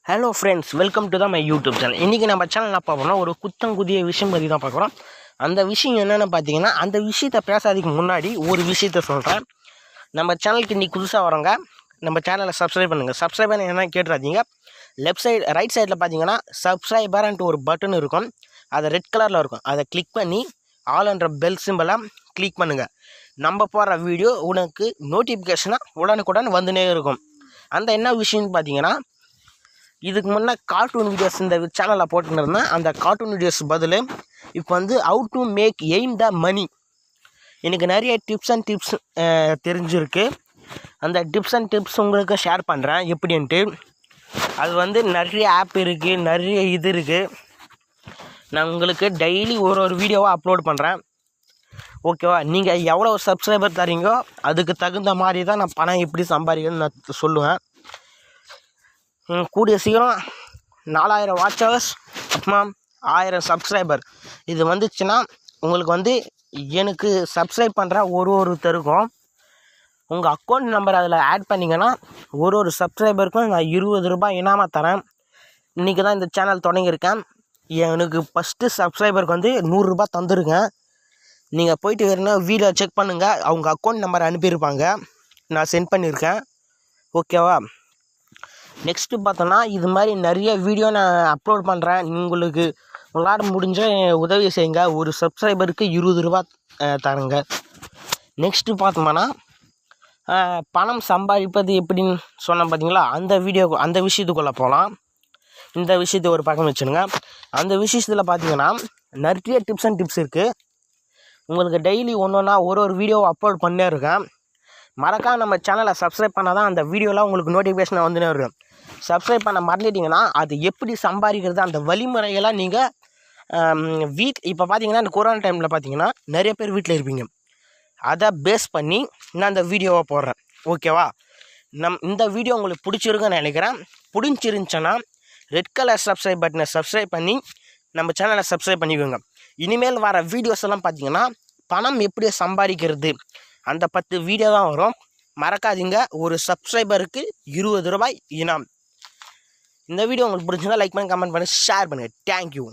Hello friends, welcome to my YouTube channel. இன்றைக்கி நம்ம channel என்ன பார்க்கணும், ஒரு குத்தங்குதிய விஷயம் பற்றி தான் பார்க்குறோம். அந்த விஷயம் என்னென்னு பார்த்தீங்கன்னா, அந்த விஷயத்தை பேசாததுக்கு முன்னாடி ஒரு விஷயத்த சொல்கிறேன். நம்ம சேனலுக்கு இன்றைக்கி புதுசாக வரவங்க நம்ம சேனலை சப்ஸ்கிரைப் பண்ணுங்கள். சப்ஸ்கிரைப் பண்ணி என்ன கேட்டுறாதீங்க. லெஃப்ட் சைடு ரைட் சைடில் பார்த்தீங்கன்னா சப்ஸ்கிரைபர்ன்ட்டு ஒரு பட்டன் இருக்கும். அது ரெட் கலரில் இருக்கும். அதை கிளிக் பண்ணி ஆல்ன்ற பெல் சிம்பலாக கிளிக் பண்ணுங்கள். நம்ம போடுற வீடியோ உனக்கு நோட்டிஃபிகேஷனாக உடனுக்குடன் வந்துனே இருக்கும். அந்த என்ன விஷயம்னு பார்த்தீங்கன்னா, இதுக்கு முன்னே கார்ட்டூன் வீடியோஸ் இந்த சேனலில் போட்டுன்னு இருந்தேன். அந்த கார்ட்டூன் வீடியோஸ் பதில் இப்போ வந்து ஹவு டு மேக் எய்ம் த மணி. எனக்கு நிறைய டிப்ஸ் தெரிஞ்சிருக்கு. அந்த டிப்ஸ் உங்களுக்கு ஷேர் பண்ணுறேன் எப்படின்ட்டு. அது வந்து நிறைய ஆப் இருக்குது, நிறைய இது இருக்குது. நான் உங்களுக்கு டெய்லி ஒரு வீடியோவாக அப்லோட் பண்ணுறேன். ஓகேவா? நீங்கள் எவ்வளோ சப்ஸ்கிரைபர் தரீங்கோ அதுக்கு தகுந்த மாதிரி தான் நான் பணம் எப்படி சம்பாதிக்கணும்னு நான் சொல்லுவேன். கூடிய சீக்கிரம் 4000 வாட்ச் ஹவர்ஸ் அப்புறமா 1000 சப்ஸ்கிரைபர் இது வந்துச்சுன்னா உங்களுக்கு வந்து எனக்கு சப்ஸ்கிரைப் பண்ணுற ஒருத்தருக்கும் உங்கள் அக்கௌண்ட் நம்பர் அதில் ஆட் பண்ணிங்கன்னா ஒரு சப்ஸ்கிரைபருக்கும் நான் 20 ரூபாய் இனாமாக தரேன். இன்றைக்கி தான் இந்த சேனல் தொடங்கியிருக்கேன். எனக்கு ஃபஸ்ட்டு சப்ஸ்கிரைபருக்கு வந்து 100 ரூபாய் தந்துருக்கேன். நீங்கள் போயிட்டு வேறுனா வீடியோ செக் பண்ணுங்கள். அவங்க அக்கௌண்ட் நம்பர் அனுப்பியிருப்பாங்க, நான் சென்ட் பண்ணியிருக்கேன். ஓகேவா? நெக்ஸ்ட்டு பார்த்தோன்னா, இது மாதிரி நிறைய வீடியோ நான் அப்லோட் பண்ணுறேன். உங்களால் முடிஞ்ச உதவி செய்யுங்க. ஒரு சப்ஸ்கிரைபருக்கு 20 ரூபா தரேங்க. நெக்ஸ்ட்டு பார்த்தோம்னா, பணம் சம்பாதிப்பது எப்படின்னு சொன்னேன் பார்த்தீங்களா, அந்த விஷயத்துக்குள்ளே போகலாம். இந்த விஷயத்தை ஒரு பக்கம் வச்சுருங்க. அந்த விஷயத்தில் பார்த்தீங்கன்னா நிறைய டிப்ஸ் இருக்குது. உங்களுக்கு டெய்லி ஒன்று ஒரு வீடியோவை அப்லோட் பண்ணே இருக்கேன். மறக்காம நம்ம சேனலை சப்ஸ்கிரைப் பண்ணால் தான் அந்த வீடியோலாம் உங்களுக்கு நோட்டிஃபிகேஷன் வந்துனே இருக்கும். சப்ஸ்கிரைப் பண்ண மறந்துட்டிங்கன்னா அது எப்படி சம்பாதிக்கிறது அந்த வழிமுறையெல்லாம் நீங்கள் இப்போ பார்த்தீங்கன்னா இந்த கொரோனா டைமில் பார்த்தீங்கன்னா நிறைய பேர் வீட்டில் இருப்பீங்க. அதை பேஸ் பண்ணி நான் அந்த வீடியோவை போடுறேன். ஓகேவா? இந்த வீடியோ உங்களுக்கு பிடிச்சிருக்குன்னு நினைக்கிறேன். பிடிச்சிருந்துச்சுன்னா ரெட் கலர் சப்ஸ்கிரைப் பட்டனை சப்ஸ்கிரைப் பண்ணி நம்ம சேனலை சப்ஸ்கிரைப் பண்ணிக்கோங்க. இனிமேல் வர வீடியோஸ் எல்லாம் பார்த்தீங்கன்னா பணம் எப்படி சம்பாதிக்கிறது அந்த 10 வீடியோ தான் வரும். மறக்காதீங்க. ஒரு சப்ஸ்கிரைபருக்கு 20 ரூபாய் இனாம். இந்த வீடியோ உங்களுக்கு பிடிச்சிருந்தா லைக் பண்ணி, கமெண்ட் பண்ணி, ஷேர் பண்ணுங்கள். தேங்க்யூ.